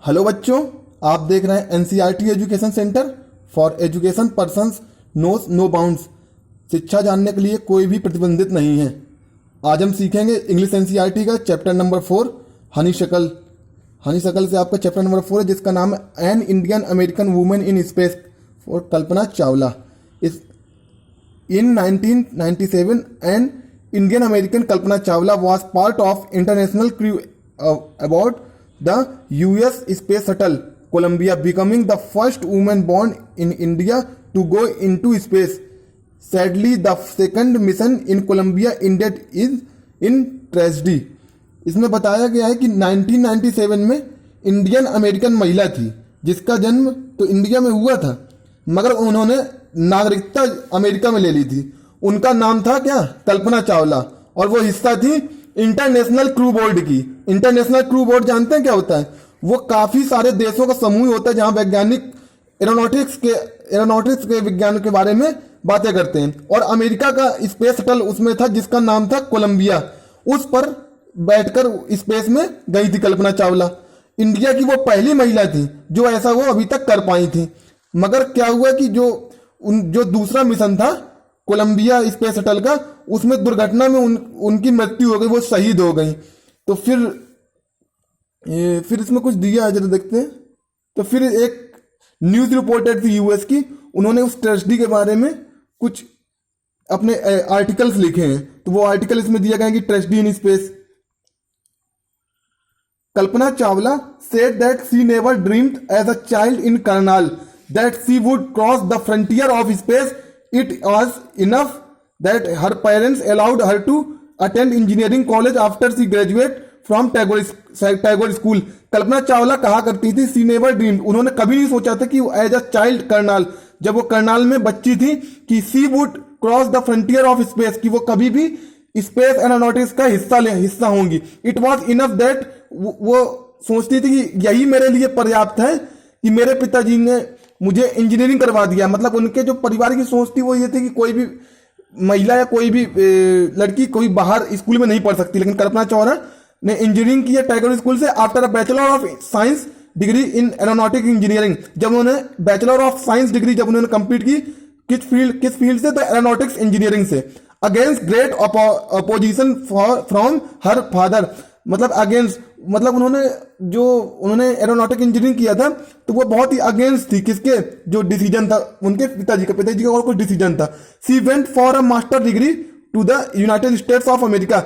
Hello बच्चों, आप देख रहे हैं NCERT education centre for education persons knows no bounds. शिक्षा जानने के लिए कोई भी प्रतिबंधित नहीं है। आज हम सीखेंगे इंग्लिश एनसीईआरटी का चैप्टर नंबर 4 हनी शकल। हनी शकल से आपका चैप्टर नंबर 4 है जिसका नाम है an Indian American women in space for Kalpana Chawla. इस In 1997, an Indian American Kalpana Chawla was part of international crew aboard the US Space Shuttle Columbia, becoming the first woman born in India to go into space. Sadly, the second mission in Columbia ended in tragedy. इसमें बताया गया है कि 1997 में Indian American महिला थी जिसका जन्म तो इंडिया में हुआ था, मगर उन्होंने नागरिकता अमेरिका में ले ली थी। उनका नाम था क्या? कल्पना चावला, और वो हिस्सा थी इंटरनेशनल क्रू बोर्ड की। इंटरनेशनल क्रू बोर्ड जानते हैं क्या होता है? वो काफी सारे देशों का समूह होता है जहां वैज्ञानिक एरोनॉटिक्स के विज्ञान के बारे में बातें करते हैं। और अमेरिका का स्पेस शटल उसमें था जिसका नाम था कोलंबिया। उस पर बैठकर स्पेस में गई थी कल्पना चावला। इंडिया की वो पहली महिला थी जो ऐसा वो अभी तक कर पाई थी। मगर क्या हुआ कि जो दूसरा मिशन था कोलंबिया स्पेस शटल का, उसमें दुर्घटना में उनकी मृत्यु हो गई, वो शहीद हो गई। तो फिर इसमें कुछ दिया है, जरा देखते हैं। तो फिर एक न्यूज रिपोर्टर थी यूएस की, उन्होंने उस ट्रेजेडी के बारे में कुछ अपने आर्टिकल्स लिखे हैं। तो वो आर्टिकल इसमें दिया गया कि tragedy in space. Kalpana Chawla said that she never dreamed as a child in Karnal that she would cross the frontier of space. It was enough that her parents allowed her to attend engineering college after she graduated from Tagore school. Kalpana Chawla कहा करती थी सी never dreamed, उन्होंने कभी नहीं सोचा था कि as a child Karnal, जब वो करनाल में बच्ची थी, कि she would cross the frontier of space, कि वो कभी भी स्पेस एरोनॉटिक्स का हिस्सा होंगी। इट वॉज इनफ दैट, वो सोचती थी कि यही मेरे लिए पर्याप्त है कि मेरे पिताजी ने मुझे इंजीनियरिंग करवा दिया। मतलब उनके जो परिवार की सोच थी वो ये थी कि कोई भी महिला या कोई भी लड़की कोई बाहर स्कूल में नहीं पढ़ सकती। लेकिन कल्पना चावला ने इंजीनियरिंग की है टैगोर स्कूल से after a bachelor of science degree in aeronautic engineering. जब उन्होंने बैचलर ऑफ साइंस डिग्री जब उन्होंने कंप्लीट की, किस फील्ड से? तो एरोनॉटिक्स इंजीनियरिंग से। Against great opposition from her father, मतलब अगेंस्ट, मतलब उन्होंने एरोनॉटिक इंजीनियरिंग किया था तो वो बहुत ही अगेंस्ट थी किसके? जो डिसीजन था उनके पिताजी का और कुछ डिसीजन था। She went for a master degree to the United States of America.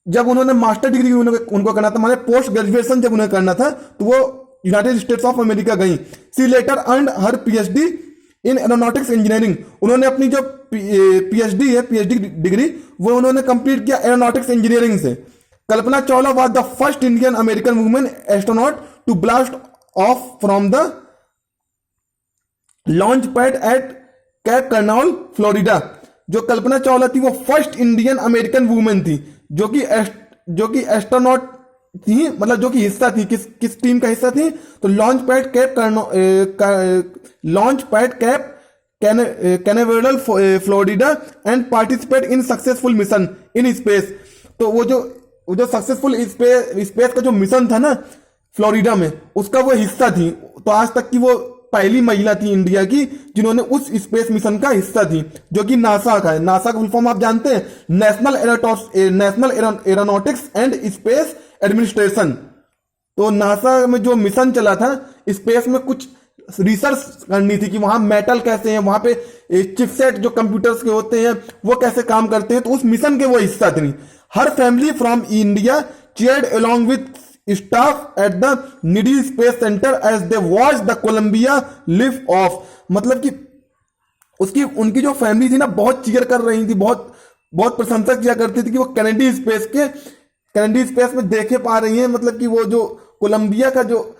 जब उन्होंने मास्टर डिग्री उनको करना था, माने पोस्ट ग्रेजुएशन जब उन्हें करना था, तो वो यूनाइटेड स्टेट्स ऑफ अमेरिका गई। She later earned her PhD in aeronautics engineering. उन्होंने अपनी जो पीएचडी डिग्री वो उन्होंने कंप्लीट किया एरोनॉटिक्स इंजीनियरिंग से। Kalpana Chawla was the first Indian American woman astronaut to blast off from the launch pad at Cape Canaveral, Florida. जो कल्पना चावला थी वो फर्स्ट इंडियन अमेरिकन वुमेन थी जो कि एस्ट्रोनॉट थी, मतलब जो कि हिस्सा थी किस टीम का हिस्सा थी? तो launch pad cap Canaveral Florida and participate in successful mission in space. तो वो जो सक्सेसफुल स्पेस का जो मिशन था ना फ्लोरिडा में, उसका वो हिस्सा थी। तो आज तक की वो पहली महिला थी इंडिया की जिन्होंने उस स्पेस मिशन का हिस्सा थी, जो कि नासा का है। नासा का फुल फॉर्म आप जानते हैं, national Aeronautics and Space administration. तो नासा में जो मिशन चला था स्पेस में, कुछ रिसर्च करनी थी कि वहां मेटल कैसे हैं, वहां पे चिपसेट जो कंप्यूटर्स के होते हैं वो कैसे काम करते हैं। तो उस मिशन के वो हिस्सा थी। Her family from India cheered along with staff at the Kennedy Space Center as they watched the Columbia lift off। मतलब कि उनकी जो फैमिली थी ना बहुत चीयर कर रही थी, बहुत प्रशंसा किया करती थी कि वो कैनेडी स्पेस में देखे पा रही हैं। मतलब कि वो जो कोलंबिया का जो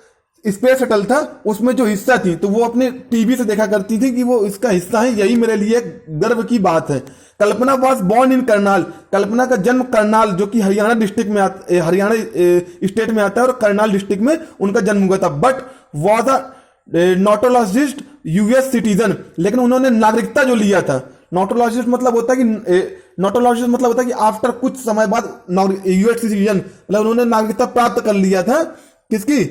स्पेस शटल था उसमें जो हिस्सा थी, तो वो अपने टीवी से देखा करती थी कि वो इसका हिस्सा है। यही मेरे लिए गर्व की बात है। कल्पना वॉज बॉर्न इन करनाल। कल्पना का जन्म करनाल, जो कि हरियाणा स्टेट में आता है, और करनाल डिस्ट्रिक्ट में उनका जन्म हुआ था। But was a naturalized US citizen, लेकिन उन्होंने नागरिकता जो लिया था, नॉटोलॉजिस्ट मतलब होता है कि आफ्टर कुछ समय बाद यूएस सिटीजन, मतलब उन्होंने नागरिकता प्राप्त कर लिया था। किसकी?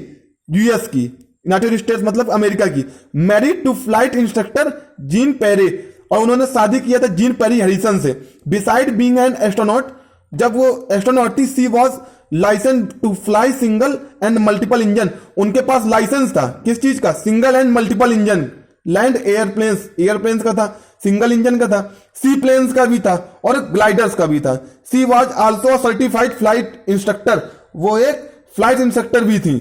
यूएस की, यूनाइटेड स्टेट्स मतलब अमेरिका की, married to flight instructor Jean Pierre, और उन्होंने शादी किया था जीन पेरी हैरिसन से। बिसाइड बीइंग एन एस्ट्रोनॉट, जब वो एस्ट्रोनॉट थी, she was licence to fly single and multiple engine, उनके पास लाइसेंस था किस चीज का, single and multiple engine, land airplanes, airplanes का था, सिंगल इंजन का था, सी प्लेन्स का भी था और ग्लाइडर्स का भी था। She was also certified flight instructor, वो एक फ्लाइट इंस्ट्रक्टर भी थी।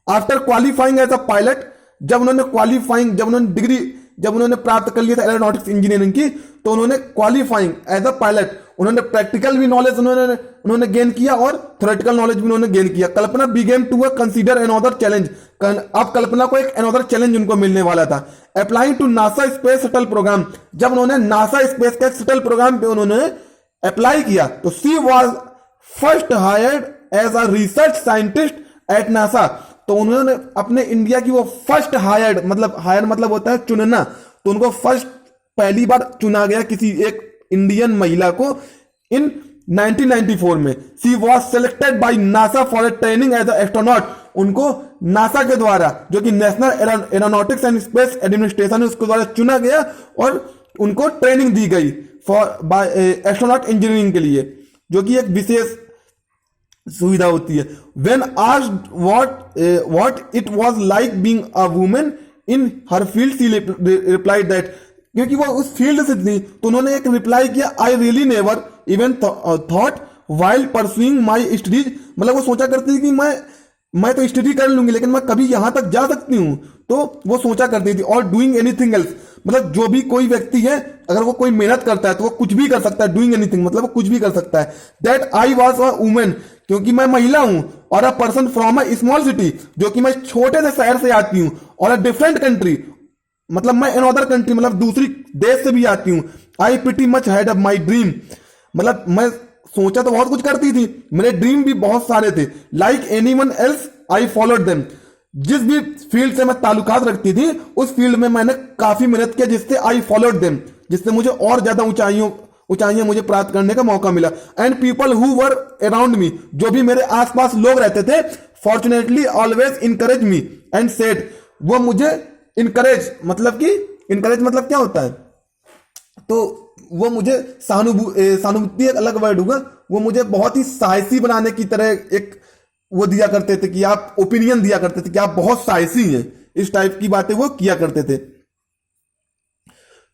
After qualifying as a pilot, जब उन्होंने डिग्री जब उन्होंने प्राप्त कर लिया था एरोनॉटिक्स इंजीनियरिंग की, तो उन्होंने क्वालिफाइंग एज अ पायलट, उन्होंने प्रैक्टिकल भी नॉलेज उन्होंने गेन किया और थ्योरेटिकल नॉलेज भी उन्होंने गेन किया। Kalpana begin to consider another challenge, अब कल्पना को एक एनोदर चैलेंज उनको मिलने वाला था। Applying to NASA space shuttle programme, जब उन्होंने नासा स्पेस के शटल प्रोग्राम पे उन्होंने अप्लाई किया, तो she was first hired as a research scientist at NASA, तो उन्होंने अपने इंडिया की वो फर्स्ट हायर मतलब होता है चुनना, तो उनको फर्स्ट पहली बार चुना गया किसी एक इंडियन महिला को इन 1994 में। She was selected by NASA for a training as an astronaut, उनको नासा के द्वारा, जो कि National Aeronautics and Space Administration है, उसके द्वारा चुना गया और उनको ट्रेनिंग दी गई फॉर बाय एस्ट्रोनॉट इंजीनियरिंग के लिए, जो कि एक विशेष सुविधा होती है। When asked what it was like being a woman in her field, she replied that, क्योंकि वो उस फील्ड से थी, तो उन्होंने एक रिप्लाई किया, I really never even thought while pursuing my studies, मतलब वो सोचा करती थी कि मैं तो स्टडी कर लूंगी लेकिन मैं कभी यहां तक जा सकती हूं, तो वो सोचा करती थी। और डूइंग एनीथिंग एल्स, मतलब जो भी कोई व्यक्ति है अगर वो कोई मेहनत करता है तो वो कुछ भी कर सकता है, डूइंग एनीथिंग मतलब वो कुछ भी कर सकता है। That I was a women, क्योंकि मैं महिला हूं, और a person from a small city, जो कि मैं छोटे से शहर से आती हूं, और अ डिफरेंट कंट्री, मतलब मैं अनदर कंट्री मतलब दूसरी देश से भी आती हूं। I pretty much had a my dream, मतलब मैं सोचा तो बहुत कुछ करती थी, मेरे ड्रीम भी बहुत सारे थे। Like anyone else I followed them, जिस भी फील्ड से मैं ताल्लुकात रखती थी उस फील्ड में मैंने काफी मेहनत किया, जिससे आई फॉलोड देम, जिससे मुझे और ज्यादा ऊंचाइयां मुझे प्राप्त करने का मौका मिला। And people who were around me, जो भी मेरे आसपास लोग रहते थे, fortunately always encourage me and said, वो मुझे इनकरेज मतलब क्या होता है, तो वो मुझे सहानुभूति एक अलग वर्ड होगा, वो मुझे बहुत ही साहसी बनाने की तरह एक वो दिया करते थे कि आप ओपिनियन दिया करते थे कि आप बहुत साहसी हैं, इस टाइप की बातें वो किया करते थे।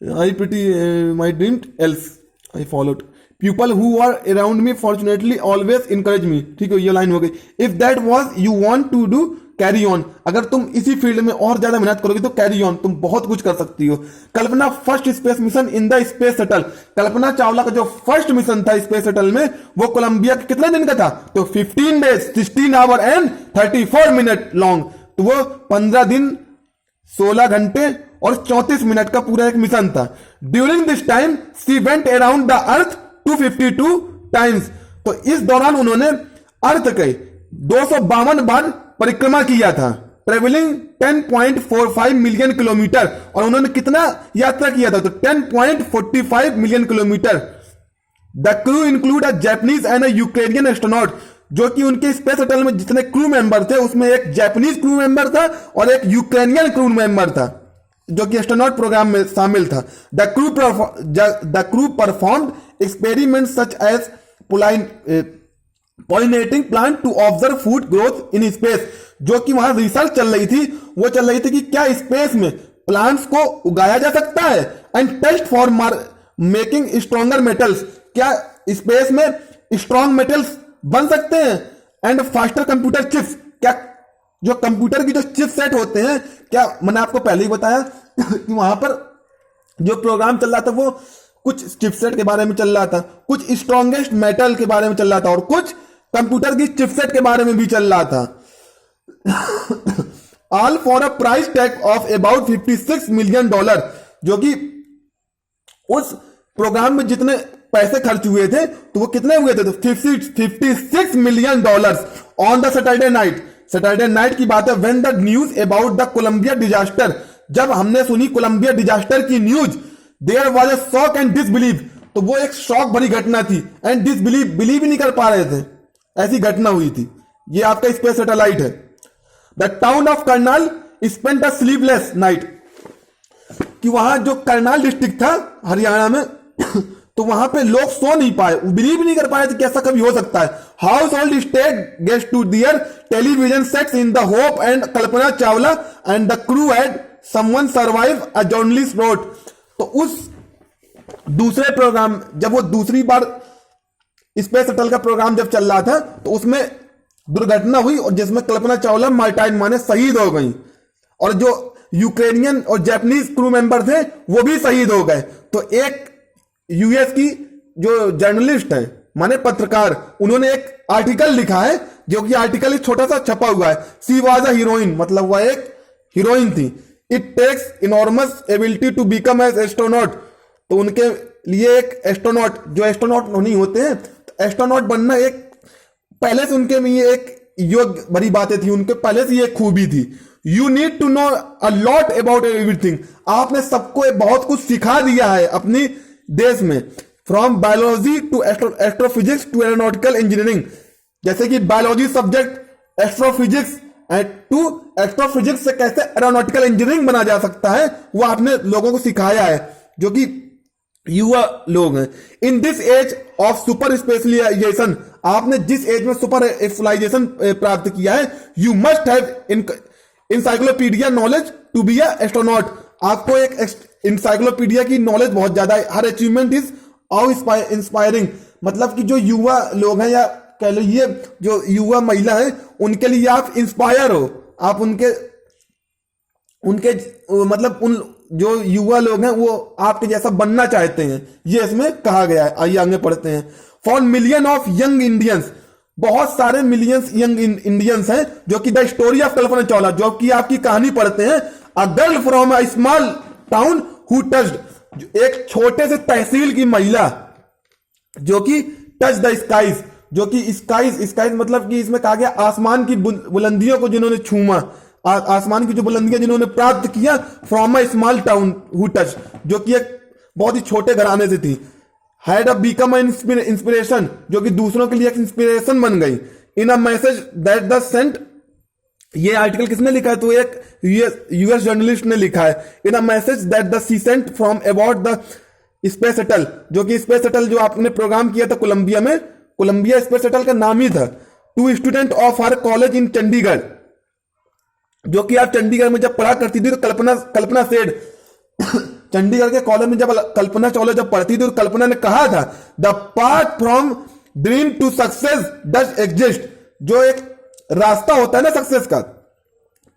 I pretty my dream else I followed people who are around me fortunately always encourage me, ठीक है, ये लाइन हो गई। If that was you want to do carry on, अगर तुम इसी फील्ड में और ज्यादा मेहनत करोगे तो कैरी ऑन, तुम बहुत कुछ कर सकती हो। Kalpana first space mission in the space shuttle, Kalpana Chawla का जो फर्स्ट मिशन था स्पेस शटल में, वो कोलंबिया के कितने दिन का था, तो 15 days 16 our and 34 minute long, तो वो 15 दिन 16 घंटे और 34 मिनट का पूरा एक मिशन था। During this time she went around the earth 252 times, तो इस दौरान उन्होंने अर्थ के 252 बार परिक्रमा किया था। ट्रेवलिंग 10.45 मिलियन किलोमीटर, और उन्होंने कितना यात्रा किया था, तो 10.45 million kilometre. The crew include a Japanese and a Ukrainian astronaut, जो कि उनके स्पेस शटल में जितने क्रू मेंबर थे उसमें एक जापानीज क्रू मेंबर था और एक यूक्रेनियन क्रू मेंबर था, जो कि एस्ट्रोनॉट प्रोग्राम में शामिल था। The crew performed experiment such as pollinating plant to observe food growth in space, जो कि वहां रिसर्च चल रही थी कि क्या स्पेस में प्लांट्स को उगाया जा सकता है, and test for making stronger metals, क्या स्पेस में स्ट्रॉन्ग मेटल्स बन सकते हैं, एंड फास्टर कंप्यूटर चिप्स, क्या जो कंप्यूटर की जो चिप सेट होते हैं, क्या मैंने आपको पहले ही बताया कि वहां पर जो प्रोग्राम चल रहा था वो कुछ चिपसेट के बारे में चल रहा था, कुछ स्ट्रॉन्गेस्ट मेटल के बारे में चल रहा था, और कुछ कंप्यूटर की चिपसेट के बारे में भी चल रहा था। All for a price tag of about $56 million, जो कि उस प्रोग्राम में जितने पैसे खर्च हुए थे तो वो कितने हुए थे, तो $56 million on the Saturday night की बात है। When the news about the Columbia disaster, जब हमने सुनी कोलंबिया डिजास्टर की news, there was a shock and disbelieve, तो वो एक शॉक भरी घटना थी, एंड डिसबिलीव, बिलीव ही नहीं कर पा रहे थे, ऐसी घटना हुई थी। ये आपका स्पेस सैटेलाइट है। The town of Karnal spent a sleepless night, कि वहां जो करनाल डिस्ट्रिक्ट था हरियाणा में तो वहां पे लोग सो नहीं पाए, बिलीव नहीं कर पाए कि ऐसा कभी हो सकता है। Household state gets to their television sets in the hope and Kalpana Chawla and the crew had someone survive a journalist road. तो उस दूसरे प्रोग्राम, जब वो दूसरी बार स्पेस शटल का प्रोग्राम जब चल रहा था तो उसमें दुर्घटना हुई और जिसमें कल्पना चावला मार्टाइन माने शहीद हो गई, और जो यूक्रेनियन और जापानीज क्रू मेंबर थे वो भी शहीद हो गए। तो एक यूएस की जो जर्नलिस्ट है माने पत्रकार, उन्होंने एक आर्टिकल लिखा है, जो कि आर्टिकल छोटा सा छपा हुआ है। सी वाज अ हीरोइन, मतलब वह एक हीरोइन थी। It takes enormous ability to become as astronaut, तो उनके लिए एक एस्ट्रोनॉट, जो एस्ट्रोनॉट नहीं होते हैं, तो एस्ट्रोनॉट बनना एक पहले से उनके में ये एक योग्य बड़ी बातें थी, उनके पहले से ये खूबी थी। You need to know a lot about everything, आपने सबको बहुत कुछ सिखा दिया है अपनी देश में। From biology to astrophysics to aeronautical engineering, जैसे कि biology subject astrophysics to astrophysics से कैसे एरोनॉटिकल इंजीनियरिंग बना जा सकता है वो आपने लोगों को सिखाया है, जो कि युवा लोग हैं। In this age of super specialisation, आपने जिस एज में सुपर स्पेशलाइजेशन प्राप्त किया है, you must have encyclopaedia knowledge to be a astronaut, आपको एक इंसाइक्लोपीडिया की नॉलेज बहुत ज्यादा है। हर अचीवमेंट इज इंस्पायरिंग, मतलब कि जो युवा लोग हैं या कह लीजिए जो युवा महिला है उनके लिए आप इंस्पायर हो, आप उनके मतलब उन जो युवा लोग हैं वो आपके जैसा बनना चाहते हैं, ये इसमें कहा गया है। आइए आगे पढ़ते हैं। For million of young Indians, बहुत सारे मिलियंस यंग इंडियंस हैं जो कि the story of Kalpana Chawla, जो कि आपकी कहानी पढ़ते हैं। A girl from a small town who touched, एक छोटे से तहसील की महिला जो कि टच द स्काइज, जो कि स्काइज मतलब कि इसमें कहा गया आसमान की बुलंदियों को जिन्होंने छूमा, आसमान की जो बुलंदियां जिन्होंने प्राप्त किया। From a small town who touch, जो कि एक बहुत ही छोटे घराने से थी। हैड अ बिकम इंस्पिरेशन, जो कि दूसरों के लिए एक इंस्पिरेशन बन गई। In a message that the sent, ये आर्टिकल किसने लिखा है? तो एक यूएस जर्नलिस्ट ने लिखा है। In a message that the she sent from about the space shuttle, जो कि स्पेस शटल जो आपने प्रोग्राम किया था कोलंबिया में, कोलंबिया स्पेस शटल का नाम ही था। To student of her college in Chandigarh, जो कि आप चंडीगढ़ में जब पढ़ा करती थी तो कल्पना सेड चंडीगढ़ के कॉलेज में जब कल्पना चावला जब पढ़ती थी तो कल्पना ने कहा था the path from dream to success does exist, जो एक रास्ता होता है ना सक्सेस का,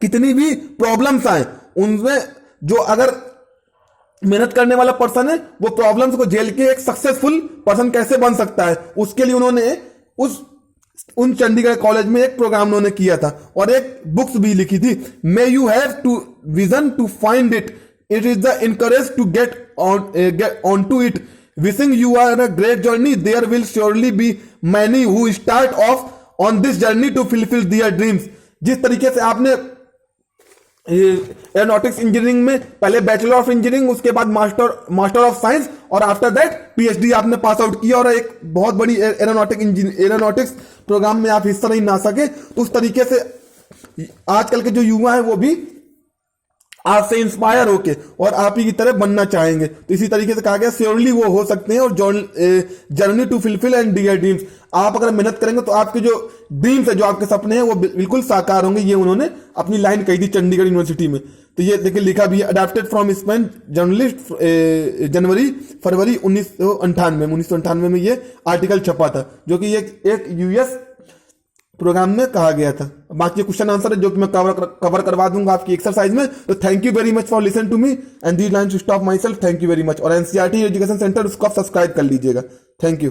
कितनी भी प्रॉब्लम्स आए उनमें जो अगर मेहनत करने वाला पर्सन है वो प्रॉब्लम्स को झेल के एक सक्सेसफुल पर्सन कैसे बन सकता है, उसके लिए उन्होंने उन चंडीगढ़ कॉलेज में एक प्रोग्राम उन्होंने किया था और एक बुक्स भी लिखी थी। May you have to vision to find it, it is the encourage to get on to it, wishing you are a great journey, there will surely be many who start off on this journey to fulfil their dreams. जिस तरीके से आपने aeronautics engineering में पहले bachelor of engineering, उसके बाद master of science और after that PhD आपने पास आउट किया और एक बहुत बड़ी एरोनॉटिक्स प्रोग्राम में आप हिस्सा नहीं ना सके, तो उस तरीके से आजकल के जो युवा हैं वो भी आपसे इंस्पायर होके और आप ही की तरह बनना चाहेंगे। तो इसी तरीके से कहा गया श्योरली वो हो सकते हैं और journey to fulfil and their dreams, आप अगर मेहनत करेंगे तो आपके जो ड्रीम्स है, जो आपके सपने हैं वो बिल्कुल साकार होंगे। ये उन्होंने अपनी लाइन कही थी चंडीगढ़ यूनिवर्सिटी में। तो ये देखिए लिखा भी है, अडेप्टेड फ्रॉम स्पेन जर्नलिस्ट फरवरी 1998 में ये आर्टिकल छपा था, जो कि एक यूएस प्रोग्राम में कहा गया था। बाकी क्वेश्चन आंसर है जो कि मैं कवर करवा दूंगा आपकी एक्सरसाइज में। तो thank you very much for listen to me and these lines to stop myself. Thank you very much. और एनसीईआरटी एजुकेशन सेंटर उसको आप सब्सक्राइब कर लीजिएगा। Thank you.